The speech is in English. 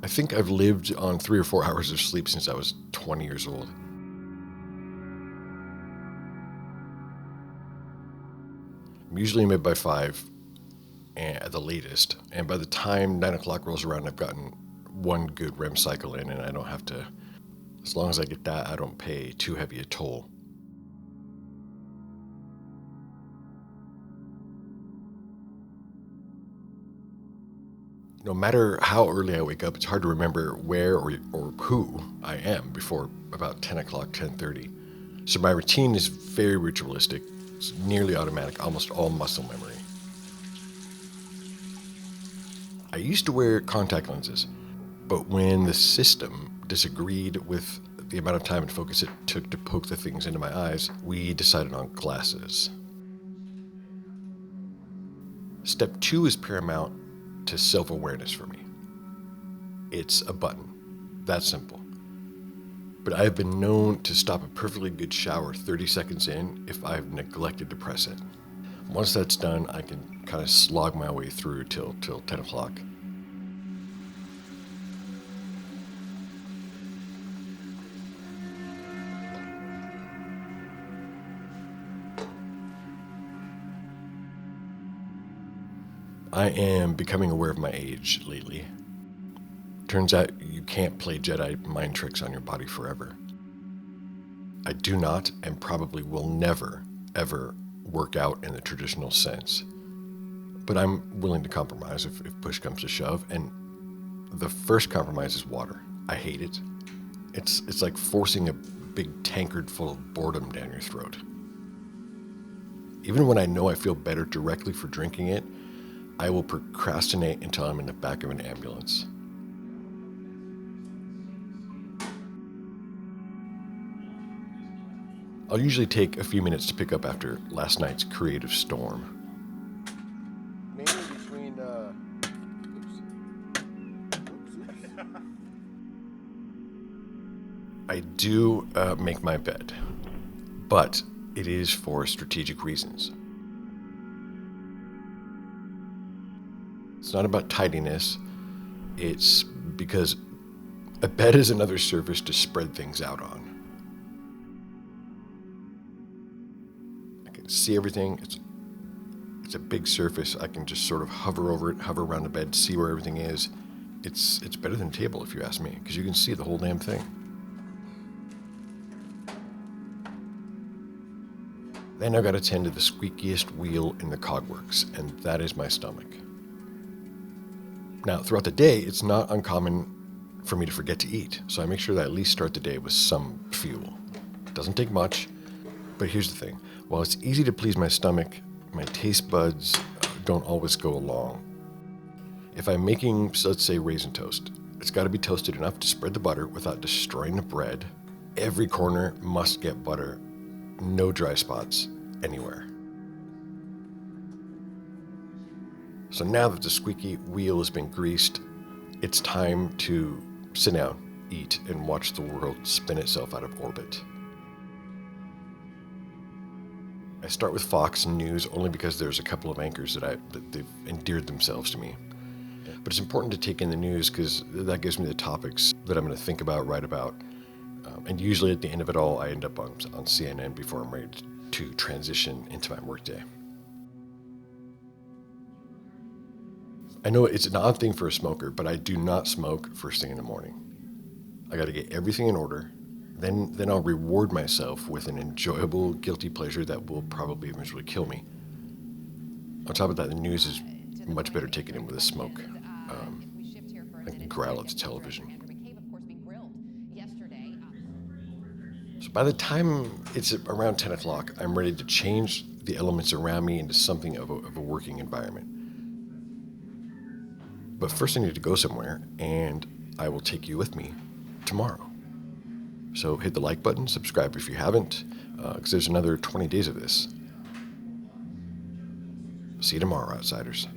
I think I've lived on 3 or 4 hours of sleep since I was 20 years old. I'm usually in bed by 5 at the latest, and by the time 9 o'clock rolls around, I've gotten one good REM cycle in, and I don't have to, as long as I get that, I don't pay too heavy a toll. No matter how early I wake up, it's hard to remember where or who I am before about 10 o'clock, 10:30. So my routine is very ritualistic. It's nearly automatic, almost all muscle memory. I used to wear contact lenses, but when the system disagreed with the amount of time and focus it took to poke the things into my eyes, we decided on glasses. Step 2 is paramount to self-awareness for me. It's a button. That simple. But I have been known to stop a perfectly good shower 30 seconds in if I've neglected to press it. Once that's done, I can kind of slog my way through till 10 o'clock. I am becoming aware of my age lately. Turns out you can't play Jedi mind tricks on your body forever. I do not and probably will never, ever work out in the traditional sense. But I'm willing to compromise if push comes to shove, and the first compromise is water. I hate it. It's like forcing a big tankard full of boredom down your throat. Even when I know I feel better directly for drinking it, I will procrastinate until I'm in the back of an ambulance. I'll usually take a few minutes to pick up after last night's creative storm. Mainly between, I do make my bed, but it is for strategic reasons. It's not about tidiness. It's because a bed is another surface to spread things out on. I can see everything. It's a big surface. I can just sort of hover over it, hover around the bed, see where everything is. It's better than a table, if you ask me, because you can see the whole damn thing. Then I've got to tend to the squeakiest wheel in the cogworks, and that is my stomach. Now, throughout the day, it's not uncommon for me to forget to eat, so I make sure that I at least start the day with some fuel. It doesn't take much, but here's the thing. While it's easy to please my stomach, my taste buds don't always go along. If I'm making, let's say, raisin toast, it's got to be toasted enough to spread the butter without destroying the bread. Every corner must get butter. No dry spots anywhere. So now that the squeaky wheel has been greased, it's time to sit down, eat, and watch the world spin itself out of orbit. I start with Fox News only because there's a couple of anchors that they've endeared themselves to me. But it's important to take in the news because that gives me the topics that I'm going to think about, write about. And usually at the end of it all, I end up on CNN before I'm ready to transition into my workday. I know it's an odd thing for a smoker, but I do not smoke first thing in the morning. I got to get everything in order. Then I'll reward myself with an enjoyable guilty pleasure that will probably eventually kill me. On top of that, the news is much better taken in with a smoke. I can growl at the television. So by the time it's around 10 o'clock, I'm ready to change the elements around me into something of a working environment. But first I need to go somewhere, and I will take you with me tomorrow. So hit the like button, subscribe if you haven't, because there's another 20 days of this. See you tomorrow, Outsiders.